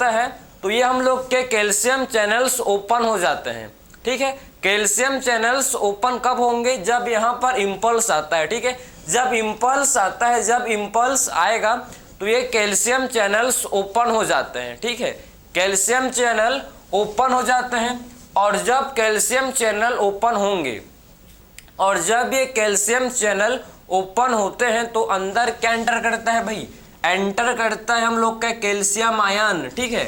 है तो ये हम लोग के कैल्शियम चैनल्स ओपन हो जाते हैं। ठीक है, कैल्शियम चैनल्स ओपन कब होंगे, जब यहाँ पर इंपल्स आता है। ठीक है, जब इंपल्स आता है, जब इंपल्स आएगा तो ये कैल्शियम चैनल्स ओपन हो जाते हैं। ठीक है, कैल्शियम चैनल ओपन हो जाते हैं, और जब कैल्शियम चैनल ओपन होंगे और जब ये कैल्शियम चैनल ओपन होते हैं तो अंदर क्या एंटर करता है भाई, एंटर करता है हम लोग का कैल्शियम आयन। ठीक है,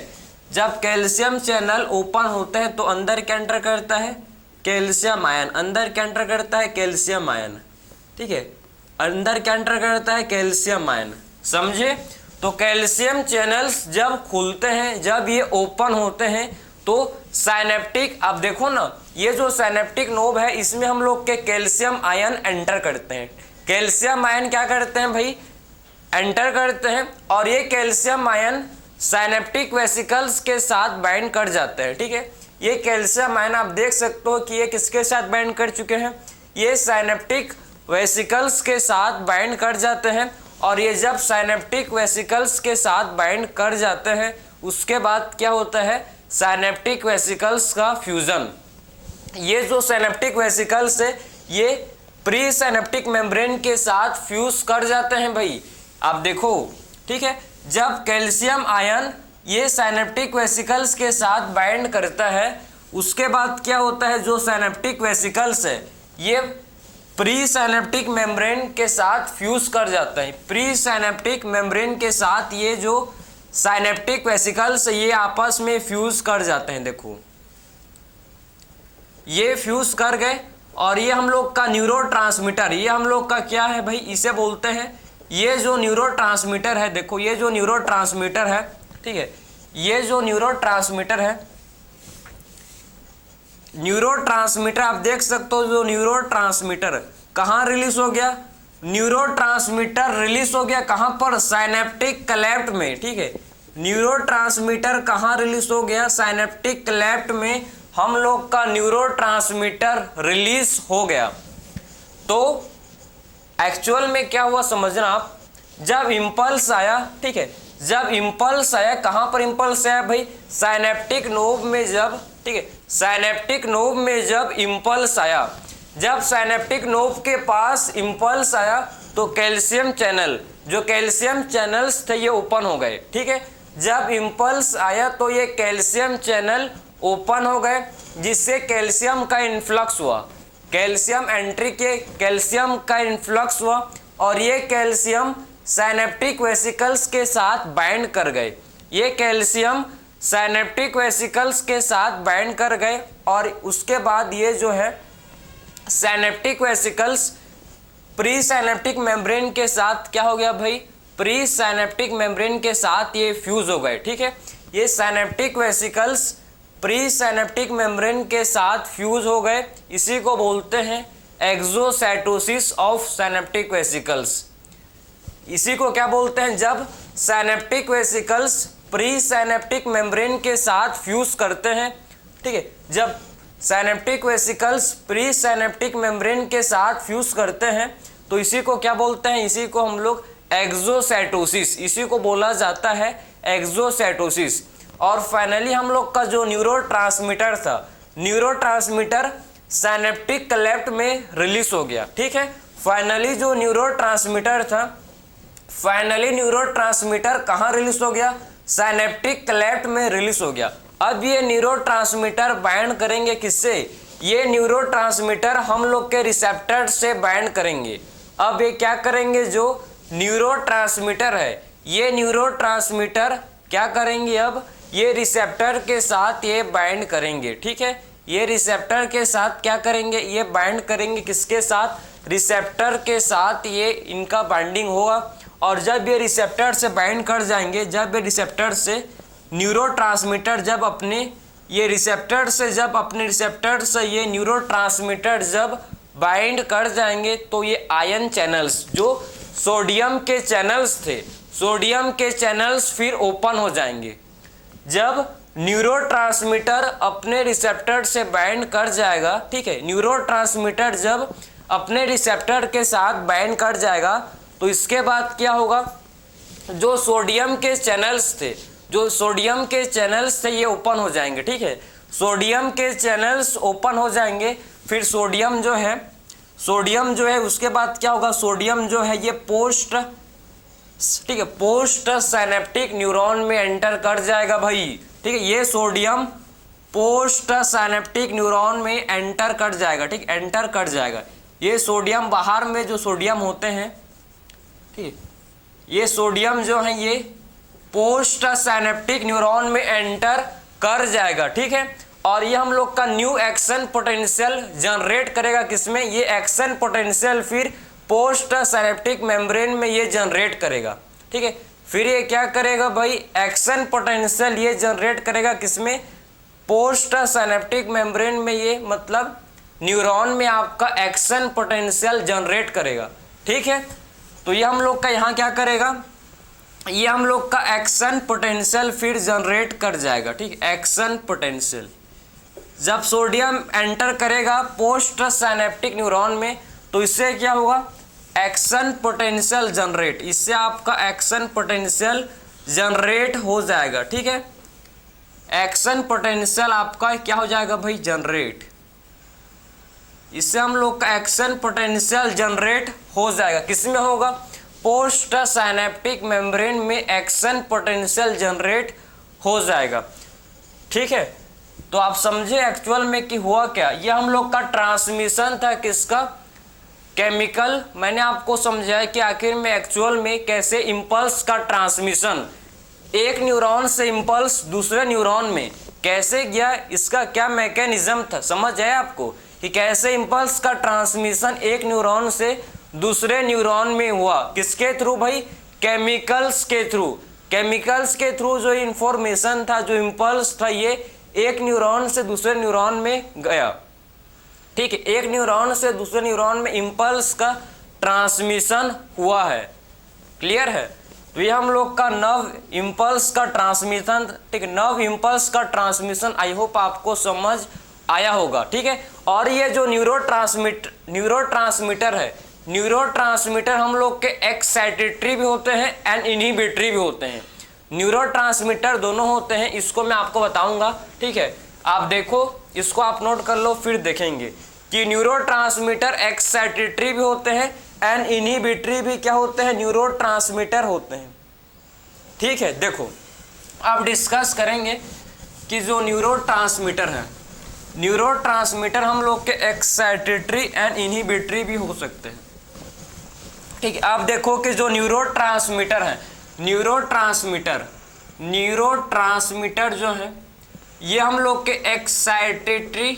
जब कैल्शियम चैनल ओपन होते हैं तो अंदर क्या एंटर करता है, कैल्शियम आयन। अंदर क्या एंटर करता है, कैल्शियम आयन। ठीक है, अंदर क्या एंटर करता है, कैल्शियम आयन। समझे। तो कैल्शियम चैनल्स जब खुलते हैं, जब ये ओपन होते हैं तो साइनेप्टिक, आप देखो ना ये जो साइनेप्टिक नोब है इसमें हम लोग के कैल्शियम आयन एंटर करते हैं। कैल्शियम आयन क्या करते हैं भाई, एंटर करते हैं, और ये कैल्शियम आयन साइनेप्टिक वेसिकल्स के साथ बाइंड कर जाते हैं। ठीक है, ये कैल्शियम आयन आप देख सकते हो कि ये किसके साथ बाइंड कर चुके हैं, ये साइनेप्टिक वेसिकल्स के साथ बाइंड कर जाते हैं। और ये जब साइनेप्टिक वेसिकल्स के साथ बाइंड कर जाते हैं उसके बाद क्या होता है, साइनेप्टिक वेसिकल्स का फ्यूजन। ये जो साइनेप्टिक वेसिकल्स है ये प्री साइनेप्टिक मेम्ब्रेन के साथ फ्यूज कर जाते हैं भाई। आप देखो, ठीक है, जब कैल्शियम आयन ये साइनेप्टिक वेसिकल्स के साथ बाइंड करता है उसके बाद क्या होता है, जो साइनेप्टिक वेसिकल्स है ये प्री साइनेप्टिक मेम्ब्रेन के साथ फ्यूज कर जाता है। प्री साइनेप्टिक मेम्ब्रेन के साथ ये जो साइनेप्टिक वेसिकल्स ये आपस में फ्यूज कर जाते हैं। देखो ये फ्यूज कर गए, और ये हम लोग का न्यूरोट्रांसमीटर, ये हम लोग का क्या है भाई, इसे बोलते हैं, ये जो न्यूरोट्रांसमीटर है, देखो ये जो न्यूरोट्रांसमीटर है, ठीक है, ये जो न्यूरोट्रांसमीटर है, न्यूरोट्रांसमीटर आप देख सकते हो, जो न्यूरोट्रांसमीटर कहाँ रिलीज हो गया, न्यूरोट्रांसमीटर रिलीज हो गया कहाँ पर, साइनेप्टिक क्लेफ्ट में। ठीक है, न्यूरोट्रांसमीटर कहाँ रिलीज हो गया, साइनेप्टिक क्लेफ्ट में हम लोग का न्यूरोट्रांसमीटर रिलीज हो गया। तो एक्चुअल में क्या हुआ समझना आप, जब इंपल्स आया, ठीक है, जब इंपल्स आया कहाँ पर इंपल्स आया भाई, साइनेप्टिक नोब में, जब, ठीक है, साइनेप्टिक नोब में जब इंपल्स आया, जब साइनेप्टिक नोब के पास इंपल्स आया तो कैल्शियम चैनल, जो कैल्शियम चैनल्स थे ये ओपन हो गए। ठीक है, जब इंपल्स आया तो ये कैल्शियम चैनल ओपन हो गए, जिससे कैल्शियम का इन्फ्लक्स हुआ, कैल्शियम एंट्री के कैल्शियम का इन्फ्लक्स हुआ, और ये कैल्शियम साइनेप्टिक वेसिकल्स के साथ बाइंड कर गए, ये कैल्शियम साइनेप्टिक वेसिकल्स के साथ बाइंड कर गए। और उसके बाद ये जो है synaptic vesicles pre synaptic membrane के साथ क्या हो गया भाई, प्री साइनेप्टिक मेम्ब्रेन के साथ ये फ्यूज हो गए। ठीक है, ये synaptic vesicles pre synaptic membrane के साथ फ्यूज हो गए, इसी को बोलते हैं एक्सोसाइटोसिस ऑफ साइनेप्टिक वेसिकल्स। इसी को क्या बोलते हैं, जब synaptic vesicles pre synaptic membrane के साथ फ्यूज करते हैं। ठीक है, जब synaptic vesicles pre synaptic membrane के साथ फ्यूज करते हैं तो इसी को क्या बोलते हैं, इसी को हम लोग एक्सोसाइटोसिस, इसी को बोला जाता है एक्सोसाइटोसिस। और फाइनली हम लोग का जो न्यूरोट्रांसमीटर था, न्यूरोट्रांसमीटर साइनेप्टिक क्लेफ्ट में रिलीज हो गया। ठीक है, फाइनली जो न्यूरोट्रांसमीटर था, फाइनली न्यूरोट्रांसमीटर कहाँ रिलीज हो गया? साइनेप्टिक क्लेफ्ट में रिलीज हो गया। अब ये न्यूरोट्रांसमीटर बाइंड करेंगे किससे? ये न्यूरोट्रांसमीटर हम लोग के रिसेप्टर से बाइंड करेंगे। अब ये क्या करेंगे? जो न्यूरोट्रांसमीटर है, ये न्यूरोट्रांसमीटर क्या करेंगे? अब ये रिसेप्टर के साथ ये बाइंड करेंगे। ठीक है, ये रिसेप्टर के साथ क्या करेंगे? ये बाइंड करेंगे। किसके साथ? रिसेप्टर के साथ ये इनका बाइंडिंग होगा। और जब ये रिसेप्टर से बाइंड कर जाएंगे, जब ये रिसेप्टर से न्यूरोट्रांसमीटर जब अपने ये रिसेप्टर से ये न्यूरोट्रांसमीटर जब बाइंड कर जाएंगे, तो ये आयन चैनल्स, जो सोडियम के चैनल्स थे, सोडियम के चैनल्स फिर ओपन हो जाएंगे। जब न्यूरोट्रांसमीटर अपने रिसेप्टर से बाइंड कर जाएगा, ठीक है, न्यूरोट्रांसमीटर जब अपने रिसेप्टर के साथ बाइंड कर जाएगा, तो इसके बाद क्या होगा? जो सोडियम के चैनल्स थे, जो सोडियम के चैनल्स थे, ये ओपन हो जाएंगे। ठीक है, सोडियम के चैनल्स ओपन हो जाएंगे। फिर सोडियम जो है उसके बाद क्या होगा? सोडियम जो है ये पोस्ट साइनेप्टिक न्यूरॉन में एंटर कर जाएगा भाई। ठीक है, ये सोडियम पोस्ट साइनेप्टिक न्यूरॉन में एंटर कर जाएगा। ठीक, एंटर कर जाएगा। ये सोडियम बाहर में जो सोडियम होते हैं, ठीक, ये सोडियम जो है ये पोस्ट साइनेप्टिक न्यूरॉन में एंटर कर जाएगा। ठीक है, और ये हम लोग का न्यू एक्शन पोटेंशियल जनरेट करेगा। किसमें? ये एक्शन पोटेंशियल फिर पोस्ट साइनेप्टिक मेम्ब्रेन में ये जनरेट करेगा। ठीक है, फिर ये क्या करेगा भाई? एक्शन पोटेंशियल ये जनरेट करेगा। किसमें? पोस्ट साइनेप्टिक मेम्ब्रेन में ये मतलब न्यूरॉन में आपका एक्शन पोटेंशियल जनरेट करेगा। ठीक है, तो ये हम लोग का यहाँ क्या करेगा? ये हम लोग का एक्शन पोटेंशियल फिर जनरेट कर जाएगा। ठीक, एक्शन पोटेंशियल जब सोडियम एंटर करेगा पोस्ट साइनेप्टिक न्यूरॉन में, तो इससे क्या होगा? एक्शन पोटेंशियल जनरेट, इससे आपका एक्शन पोटेंशियल जनरेट हो जाएगा। ठीक है, एक्शन पोटेंशियल आपका क्या हो जाएगा भाई? जनरेट। इससे हम लोग का एक्शन पोटेंशियल जनरेट हो जाएगा। किसमें होगा? पोस्ट साइनेप्टिक मेम्ब्रेन में एक्शन पोटेंशियल जनरेट हो जाएगा। ठीक है, तो आप समझे एक्चुअल में कि हुआ क्या? ये हम लोग का ट्रांसमिशन था। किसका? केमिकल। मैंने आपको समझाया कि आखिर में एक्चुअल में कैसे इंपल्स का ट्रांसमिशन एक न्यूरॉन से इंपल्स दूसरे न्यूरॉन में कैसे गया, इसका क्या मैकेनिज्म था, समझ आया आपको कि कैसे इंपल्स का ट्रांसमिशन एक न्यूरॉन से दूसरे न्यूरॉन में हुआ? किसके थ्रू भाई? केमिकल्स के थ्रू। केमिकल्स के थ्रू जो इंफॉर्मेशन था, जो इंपल्स था, ये एक न्यूरॉन से दूसरे न्यूरॉन में गया। ठीक है, एक न्यूरॉन से दूसरे न्यूरॉन में इंपल्स का ट्रांसमिशन हुआ है। क्लियर है? तो ये हम लोग का नर्व इंपल्स का ट्रांसमिशन, ठीक, नर्व इंपल्स का ट्रांसमिशन आई होप आपको समझ आया होगा। ठीक है, और ये जो न्यूरोट्रांसमीटर है, न्यूरोट्रांसमीटर हम लोग के एक्साइटेटरी भी होते हैं एंड इनहिबिटरी भी होते हैं। न्यूरोट्रांसमीटर दोनों होते हैं, इसको मैं आपको बताऊंगा। ठीक है, आप देखो, इसको आप नोट कर लो, फिर देखेंगे कि न्यूरोट्रांसमीटर एक्साइटेटरी भी होते हैं एंड इनहिबिटरी भी क्या होते हैं? न्यूरोट्रांसमीटर होते हैं। ठीक है, देखो अब डिस्कस करेंगे कि जो न्यूरोट्रांसमीटर है, न्यूरोट्रांसमीटर हम लोग के एक्साइटेटरी एंड इनहिबिटरी भी हो सकते हैं। ठीक है, आप देखो कि जो न्यूरोट्रांसमीटर है, न्यूरोट्रांसमीटर जो है ये हम लोग के एक्साइटेटरी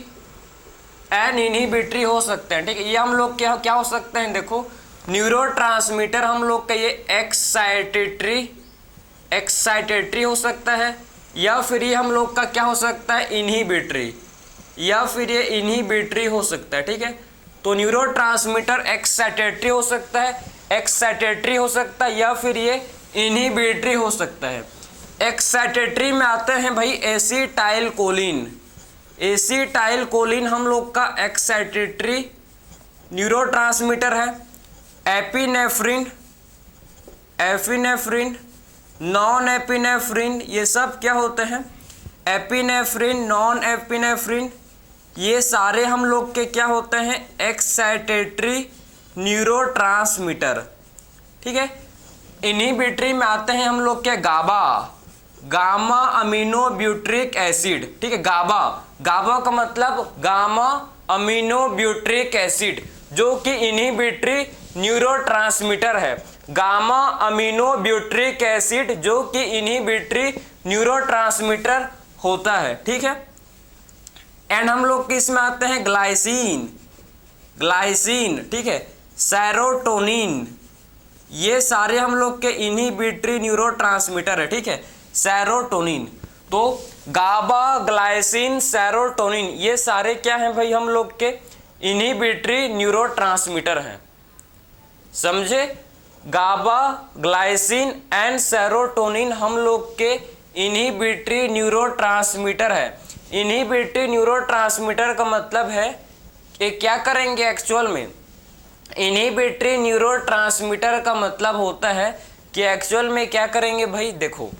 एंड इनहिबिटरी हो सकते हैं। ठीक है, ये हम लोग क्या हो सकते हैं? देखो, न्यूरोट्रांसमीटर हम लोग का ये एक्साइटेटरी हो सकता है, या फिर ये हम लोग का क्या हो सकता है? इनहिबिटरी, या फिर ये इनहिबिटरी हो सकता है। ठीक है, तो न्यूरोट्रांसमीटर एक्साइटेटरी हो सकता है, या फिर ये इनहिबिटरी हो सकता है। एक्साइटेटरी में आते हैं भाई एसिटाइल कोलिन हम लोग का एक्साइटेटरी न्यूरोट्रांसमीटर है। एपिनेफ्रिन नॉन एपिनेफ्रिन, ये सब क्या होते हैं? एपिनेफ्रिन, नॉन एपिनेफ्रिन, ये सारे हम लोग के क्या होते हैं? Excitatory neurotransmitter. ठीक है, इनहिबिटरी में आते हैं हम लोग के गाबा, गामा अमीनो ब्यूट्रिक एसिड। ठीक है, गाबा, गाबा का मतलब गामा अमीनो ब्यूट्रिक एसिड, जो कि इनहिबिटरी न्यूरोट्रांसमीटर है। गामा अमीनो ब्यूट्रिक एसिड जो कि इनहिबिटरी न्यूरोट्रांसमीटर होता है। ठीक है, एंड हम लोग किसमें आते हैं? ग्लाइसिन, ग्लाइसिन, ठीक है, सेरोटोनिन, ये सारे हम लोग के इनहिबिटरी न्यूरोट्रांसमीटर है। ठीक है, सेरोटोनिन, तो गाबा, ग्लाइसिन, सेरोटोनिन, ये सारे क्या हैं भाई? हम लोग के इनहिबिटरी न्यूरोट्रांसमीटर हैं। समझे? गाबा, ग्लाइसिन एंड सेरोटोनिन हम लोग के इनहिबिटरी न्यूरोट्रांसमीटर है। इनहिबिटरी न्यूरोट्रांसमीटर का मतलब है कि क्या करेंगे एक्चुअल में? इनहिबिटरी न्यूरोट्रांसमीटर का मतलब होता है कि एक्चुअल में क्या करेंगे भाई? देखो,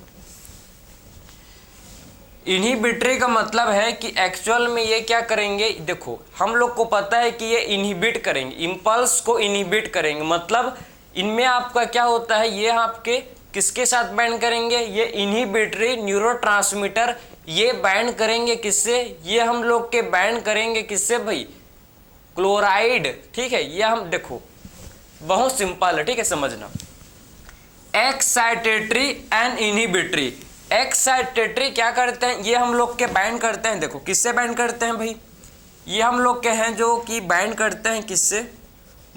इनहिबिटरी का मतलब है कि एक्चुअल में ये क्या करेंगे? देखो, हम लोग को पता है कि ये इनहिबिट करेंगे, इम्पल्स को इनहिबिट करेंगे, मतलब इनमें आपका क्या होता है? ये आपके किसके साथ बाइंड करेंगे? ये इनहिबिटरी न्यूरोट्रांसमीटर, ये बाइंड करेंगे किससे? ये हम लोग के बाइंड करेंगे किससे भाई? क्लोराइड। ठीक है, ये हम देखो बहुत सिंपल है, ठीक है, समझना। एक्साइटेटरी एंड इनहिबिटरी, एक्साइटेटरी क्या करते हैं? ये हम लोग के बाइंड करते हैं, देखो किससे बाइंड करते हैं भाई? ये हम लोग के हैं जो कि बाइंड करते हैं किससे?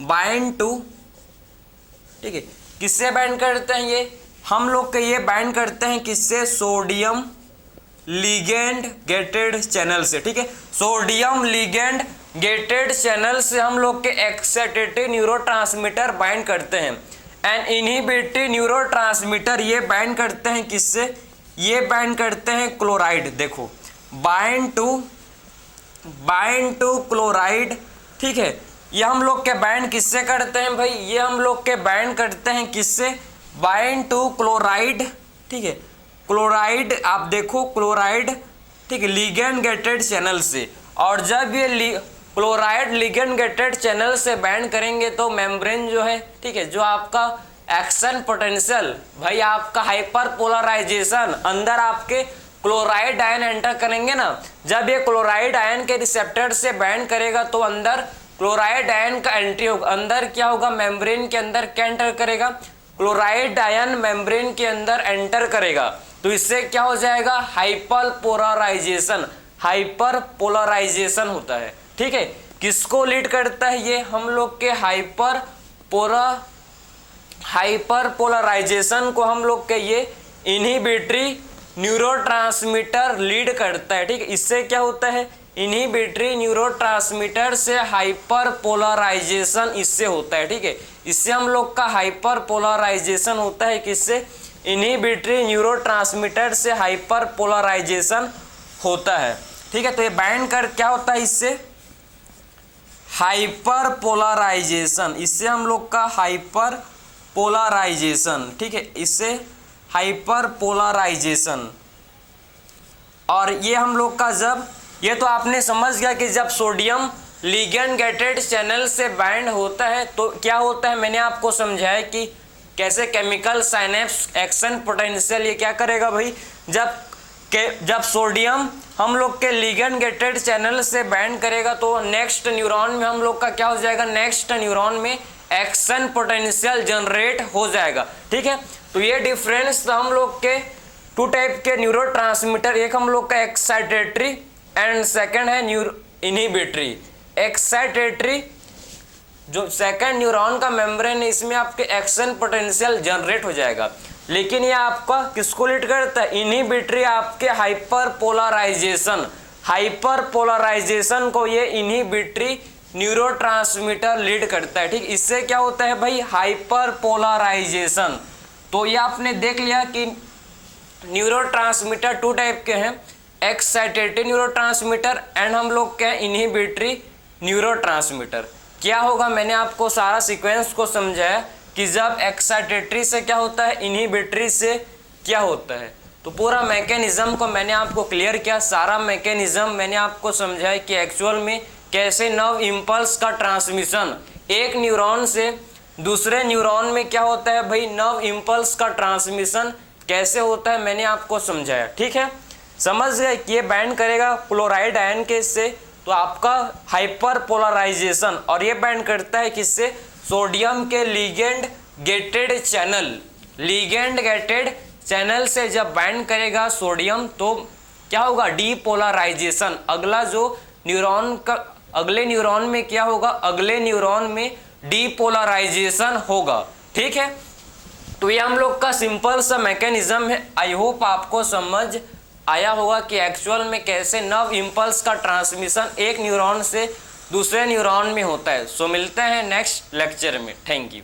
बाइंड टू, ठीक है, किससे बाइंड करते हैं? ये हम लोग के ये बाइंड करते हैं किससे? सोडियम लिगेंड गेटेड चैनल से। ठीक है, सोडियम लिगेंड गेटेड चैनल से हम लोग के एक्साइटेटरी न्यूरोट्रांसमीटर बाइंड करते हैं। एंड इनहिबिटरी न्यूरोट्रांसमीटर ये बाइंड करते हैं किससे? ये बाइंड करते हैं क्लोराइड। देखो, बाइंड टू क्लोराइड। ठीक है, ये हम लोग के बाइंड किससे करते हैं भाई? ये हम लोग के बाइंड करते हैं किससे? Bind to chloride. ठीक है, क्लोराइड, आप देखो क्लोराइड, ठीक है, लिगेंड गेटेड चैनल से। और जब ये क्लोराइड लिगेंड गेटेड चैनल से बाइंड करेंगे तो मेम्ब्रेन जो है, ठीक है, जो आपका एक्शन पोटेंशियल भाई, आपका हाइपर पोलराइजेशन, अंदर आपके क्लोराइड आयन एंटर करेंगे ना, जब ये क्लोराइड आयन के रिसेप्टर से बाइंड करेगा तो अंदर क्लोराइड आयन का एंट्री होगा। अंदर क्या होगा? मेम्ब्रेन के अंदर क्या एंटर करेगा? क्लोराइड आयन मेम्ब्रेन के अंदर एंटर करेगा, तो इससे क्या हो जाएगा? हाइपर पोलराइजेशन, हाइपर पोलराइजेशन होता है। ठीक है, किसको लीड करता है? ये हम लोग के हाइपर पोलराइजेशन को हम लोग के ये इनहिबिटरी न्यूरोट्रांसमीटर लीड करता है। ठीक है, इससे क्या होता है? इनहिबिटरी न्यूरोट्रांसमीटर से हाइपर पोलराइजेशन इससे होता है। ठीक है, इससे हम लोग का हाइपर पोलराइजेशन होता है किससे? इनहिबिटरी न्यूरोट्रांसमीटर से हाइपर पोलराइजेशन होता है। ठीक है, तो ये बाइंड कर क्या होता है? इससे हाइपर पोलराइजेशन, इससे हम लोग का हाइपर पोलराइजेशन, ठीक है, इससे हाइपर पोलराइजेशन। और ये हम लोग का जब, ये तो आपने समझ गया कि जब सोडियम लिगेंड गेटेड चैनल से बाइंड होता है तो क्या होता है? मैंने आपको समझाया कि कैसे केमिकल साइनेप्स एक्शन पोटेंशियल ये क्या करेगा भाई? जब सोडियम हम लोग के लिगेंड गेटेड चैनल से बाइंड करेगा तो नेक्स्ट न्यूरॉन में हम लोग का क्या हो जाएगा? नेक्स्ट न्यूरॉन में एक्शन पोटेंशियल जनरेट हो जाएगा। ठीक है, तो ये डिफरेंस हम लोग के टू टाइप के न्यूरोट्रांसमीटर, एक हम लोग का एक्साइटेटरी एंड सेकंड है इनहिबिटरी। एक्साइटेटरी जो सेकंड न्यूरॉन का मेम्ब्रेन है, इसमें आपके एक्शन पोटेंशियल जनरेट हो जाएगा, लेकिन ये आपका किसको लीड करता है? इनहिबिटरी आपके हाइपर पोलराइजेशन को ये इनहिबिटरी न्यूरोट्रांसमीटर लीड करता है। ठीक, इससे क्या होता है भाई? Hyperpolarization. तो ये आपने देख लिया कि न्यूरोट्रांसमीटर टू टाइप के हैं, एक्साइटेटरी न्यूरोट्रांसमीटर एंड हम लोग के हैं इनहिबिटरी न्यूरोट्रांसमीटर। क्या होगा? मैंने आपको सारा सीक्वेंस को समझाया कि जब एक्साइटेटरी से क्या होता है? इनहिबिटरी से क्या होता है। तो पूरा मैकेनिज्म को मैंने आपको क्लियर किया, सारा मैकेनिज्म मैंने आपको समझाया कि एक्चुअल में कैसे नर्व इम्पल्स का ट्रांसमिशन एक न्यूरॉन से दूसरे न्यूरॉन में क्या होता है भाई, नर्व इम्पल्स का ट्रांसमिशन कैसे होता है मैंने आपको समझाया। ठीक है, समझ गए कि ये बैंड करेगा क्लोराइड आयन के इससे, तो आपका हाइपर पोलराइजेशन, और ये बैंड करता है किससे, सोडियम के ligand gated channel, ligand gated channel से जब बाइंड करेगा सोडियम तो क्या होगा, डीपोलराइजेशन। अगला जो न्यूरॉन का अगले न्यूरॉन में क्या होगा, अगले न्यूरॉन में डीपोलराइजेशन होगा। ठीक है, तो ये हम लोग का सिंपल सा मैकेनिज्म है। आई होप आपको समझ आया होगा कि एक्चुअल में कैसे नर्व इम्पल्स का ट्रांसमिशन एक न्यूरॉन से दूसरे न्यूरॉन में होता है। सो मिलते हैं नेक्स्ट लेक्चर में। Thank you.